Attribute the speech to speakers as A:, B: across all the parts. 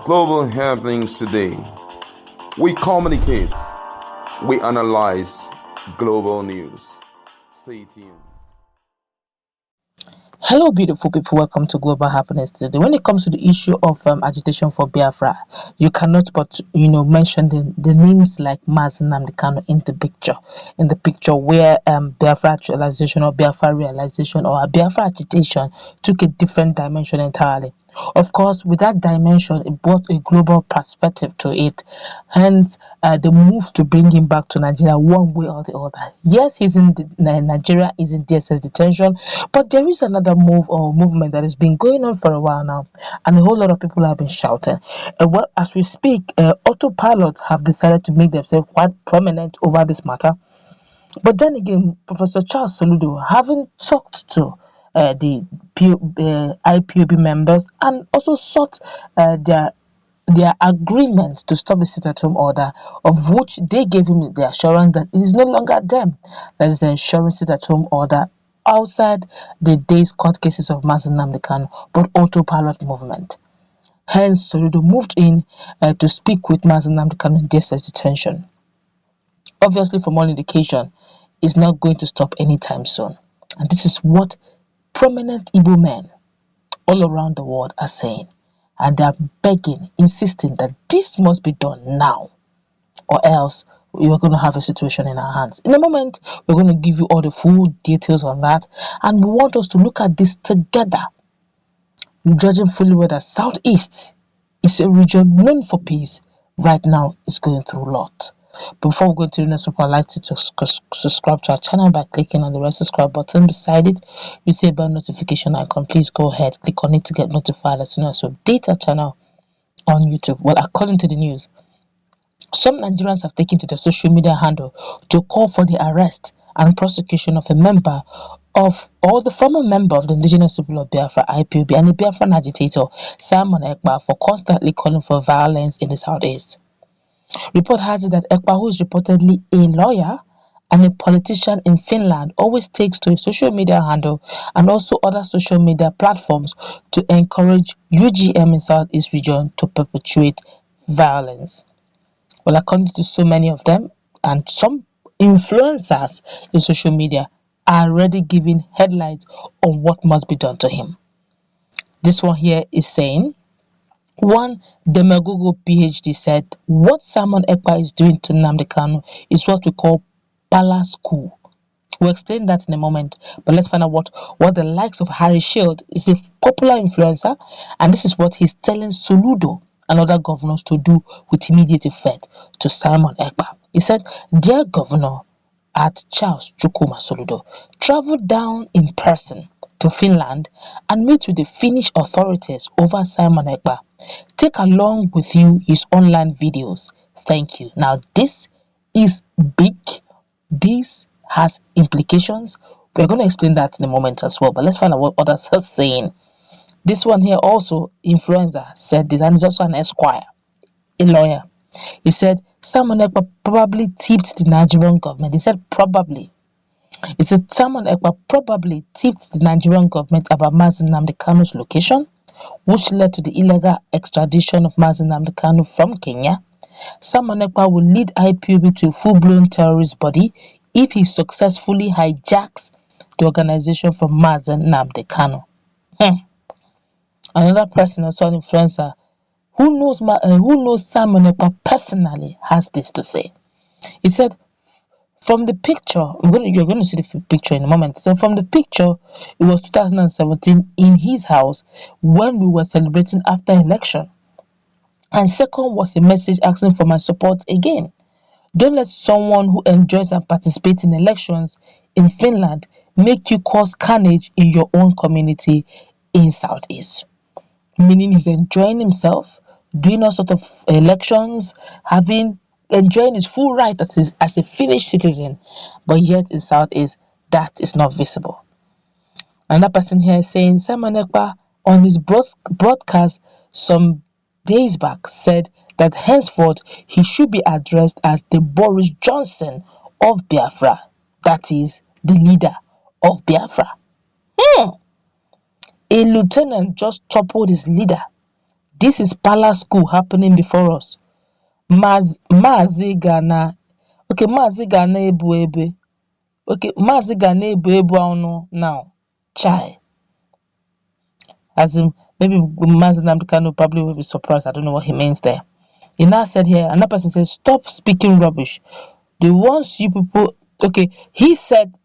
A: global happenings today. We communicate, we analyze global news. Stay tuned.
B: Hello, beautiful people. Welcome to Global Happiness today. When it comes to the issue of agitation for Biafra, you cannot but mention the names like Mazi Nnamdi Kanu in the picture where Biafra actualization or Biafra realization or a Biafra agitation took a different dimension entirely. Of course, with that dimension, it brought a global perspective to it. Hence, the move to bring him back to Nigeria one way or the other. Yes, he's in Nigeria, is in DSS detention, but there is another move or movement that has been going on for a while now, and a whole lot of people have been shouting. Well, as we speak, autopilots have decided to make themselves quite prominent over this matter. But then again, Professor Charles Soludo, having talked to the IPOB members and also sought their agreement to stop the sit-at-home order, of which they gave him the assurance that it is no longer them that is ensuring sit-at-home order outside the day's court cases of Mazi Nnamdi Kanu, but autopilot movement. Hence, Soludo moved in to speak with Mazi Nnamdi Kanu in DSS detention. Obviously, from all indication, is not going to stop anytime soon. And this is what prominent Igbo men all around the world are saying. And they are begging, insisting that this must be done now, or else we are going to have a situation in our hands. In a moment, we're going to give you all the full details on that. And we want us to look at this together, judging fully whether Southeast is a region known for peace. Right now, it's going through a lot. Before we go into the next part, I'd like to subscribe to our channel by clicking on the red subscribe button beside it. You see a bell notification icon. Please go ahead, click on it to get notified as soon as we update our channel on YouTube. Well, according to the news, some Nigerians have taken to their social media handle to call for the arrest and prosecution of a member of, or the former member of the indigenous people of Biafra, IPOB, and the Biafran agitator, Simon Ekpa, for constantly calling for violence in the Southeast. Report has it that Ekpa, who is reportedly a lawyer and a politician in Finland, always takes to his social media handle and also other social media platforms to encourage UGM in Southeast region to perpetuate violence. Well, according to so many of them, and some influencers in social media are already giving headlines on what must be done to him. This one here is saying, one demagogo PhD said, what Simon Ekpa is doing to Nnamdi Kanu is what we call palace coup. We'll explain that in a moment, but let's find out what the likes of Harry Shield is, a popular influencer, and this is what he's telling Soludo and other governors to do with immediate effect to Simon Ekpa. He said, dear governor at Charles Chukuma Soludo, travel down in person to Finland and meet with the Finnish authorities over Simon Ekpa. Take along with you his online videos. Thank you. Now, this is big. This has implications. We're going to explain that in a moment as well, but let's find out what others are saying. This one here also, influencer, said this, and he's also an esquire, a lawyer. He said, Simon Ekpa probably tipped the Nigerian government. He said probably. He said Simon Ekpa probably tipped the Nigerian government about Mazi Nnamdi Kanu's location, which led to the illegal extradition of Mazi Nnamdi Kanu from Kenya. Simon Ekpa will lead IPOB to a full-blown terrorist body if he successfully hijacks the organization from Mazi Nnamdi Kanu. Another person, also an influencer, who knows Simon Ekpa personally, has this to say. He said, from the picture, you're going to see the picture in a moment. So from the picture, it was 2017 in his house when we were celebrating after election. And second was a message asking for my support again. Don't let someone who enjoys and participates in elections in Finland make you cause carnage in your own community in Southeast. Meaning he's enjoying himself, doing all sort of elections, enjoying his full right as a Finnish citizen, but yet in Southeast, that is not visible. Another person here is saying Simon Ekpa on his broadcast some days back said that henceforth he should be addressed as the Boris Johnson of Biafra, that is, the leader of Biafra. A lieutenant just toppled his leader. This is palace school happening before us. Mazi Ghana. Okay, Mazi Ghana Ebu Ebe. Okay, Mazi Ghana Ebu Ebu now. Chai. As in, maybe Mazi Nnamdi Kanu probably will be surprised. I don't know what he means there. He now said here, another person says, stop speaking rubbish. The ones you people, okay, he said,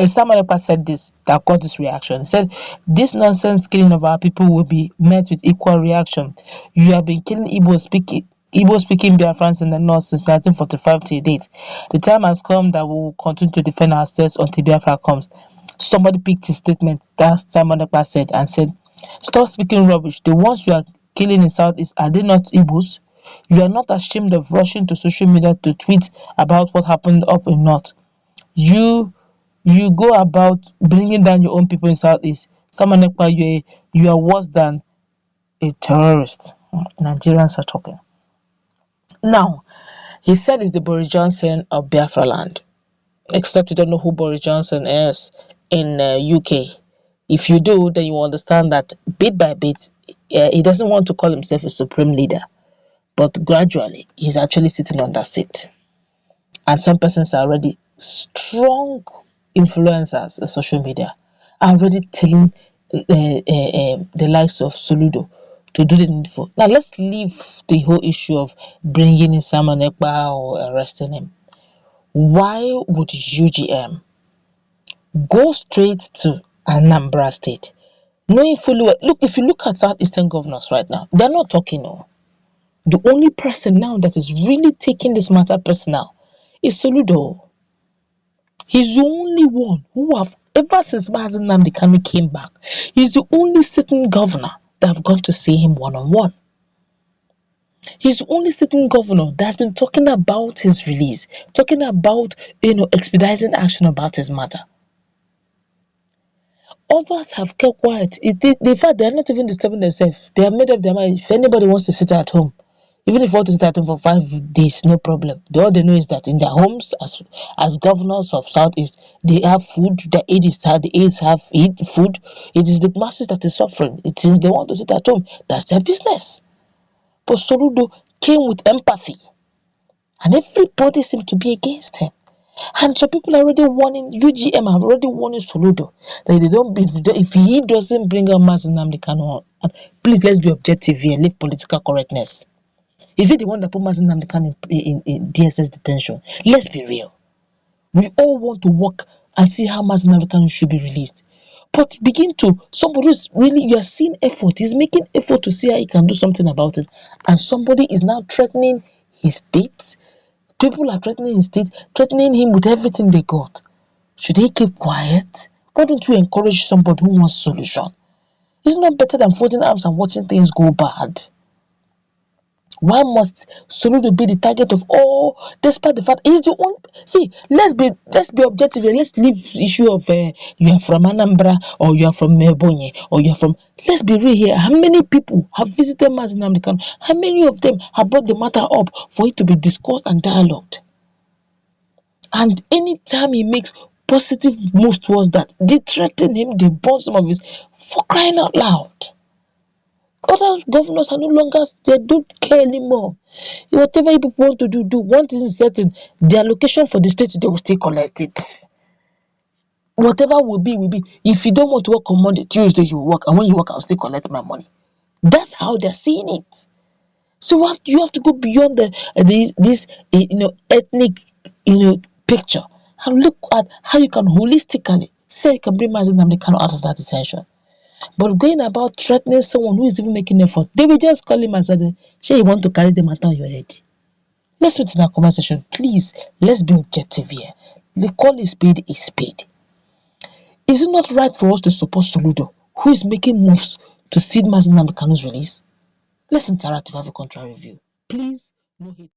B: Samuel Ekpa said this, that got this reaction. He said, this nonsense killing of our people will be met with equal reaction. You have been killing Igbo speaking Biafrans in the north since 1945 till date. The time has come that we will continue to defend ourselves until Biafra comes. Somebody picked his statement, that Samuel Ekpa said, and said, stop speaking rubbish. The ones you are killing in Southeast, are they not Igbos? You are not ashamed of rushing to social media to tweet about what happened up in north. You go about bringing down your own people in Southeast. Samuel Ekpa, you are worse than a terrorist. Nigerians are talking. Now, he said it's the Boris Johnson of Biafra land. Except you don't know who Boris Johnson is in UK. If you do, then you will understand that bit by bit, he doesn't want to call himself a supreme leader. But gradually, he's actually sitting on that seat. And some persons are already strong influencers on social media, are already telling the likes of Soludo to do the needful. Now, let's leave the whole issue of bringing in Samuel Ekpa or arresting him. Why would UGM go straight to Anambra State? Knowing fully well, look, if you look at Southeastern governors right now, they're not talking. No. The only person now that is really taking this matter personal is Soludo. He's the only one who have, ever since Mazi Nnamdi Kanu came back, he's the only sitting governor that have gone to see him one-on-one. He's the only sitting governor that's been talking about his release, talking about, expediting action about his matter. Others have kept quiet. In fact, they're not even disturbing themselves. They have made up their mind. If anybody wants to sit at home, even if you want to sit at home for 5 days, no problem. All they know is that in their homes, as governors of Southeast, they have food. The aides have food. It is the masses that is suffering. It is they want to sit at home. That's their business. But Soludo came with empathy, and everybody seemed to be against him. And some people are already warning, UGM have already warning Soludo that if he doesn't bring out Mazi Nnamdi Kanu, please, let's be objective here, leave political correctness. Is it the one that put Mazi Nnamdi Kanu in DSS detention? Let's be real. We all want to work and see how Mazi Nnamdi Kanu should be released. But somebody who's really, you are seeing effort, he's making effort to see how he can do something about it. And somebody is now threatening his state. People are threatening his state, threatening him with everything they got. Should he keep quiet? Why don't we encourage somebody who wants solution? It's not better than folding arms and watching things go bad. Why must Soludo be the target of all, despite the fact he's the one? See, let's be objective here. Let's leave the issue of you are from Anambra or you are from Ebonyi or you are from. Let's be real here. How many people have visited Mazi Nnamdi Kanu? How many of them have brought the matter up for it to be discussed and dialogued? And anytime he makes positive moves towards that, they threaten him, they burn some of his, for crying out loud. Other governors are no longer, they don't care anymore. Whatever people want to do. One thing is certain, the allocation for the state, they will still collect it. Whatever will be. If you don't want to work on Monday, Tuesday you work, and when you work, I'll still collect my money. That's how they're seeing it. So you have to go beyond this ethnic picture and look at how you can holistically say you can bring Mazi Nnamdi Kanu out of that detention. But going about threatening someone who is even making effort, they will just call him and say, "Sure, you want to carry the matter on your head." Let's meet in our comment section. Please, let's be objective here. They call a spade a spade. Is it not right for us to support Soludo, who is making moves to see Mazi Nnamdi Kanu's release? Let's interact with have a contrary review. Please, no hate.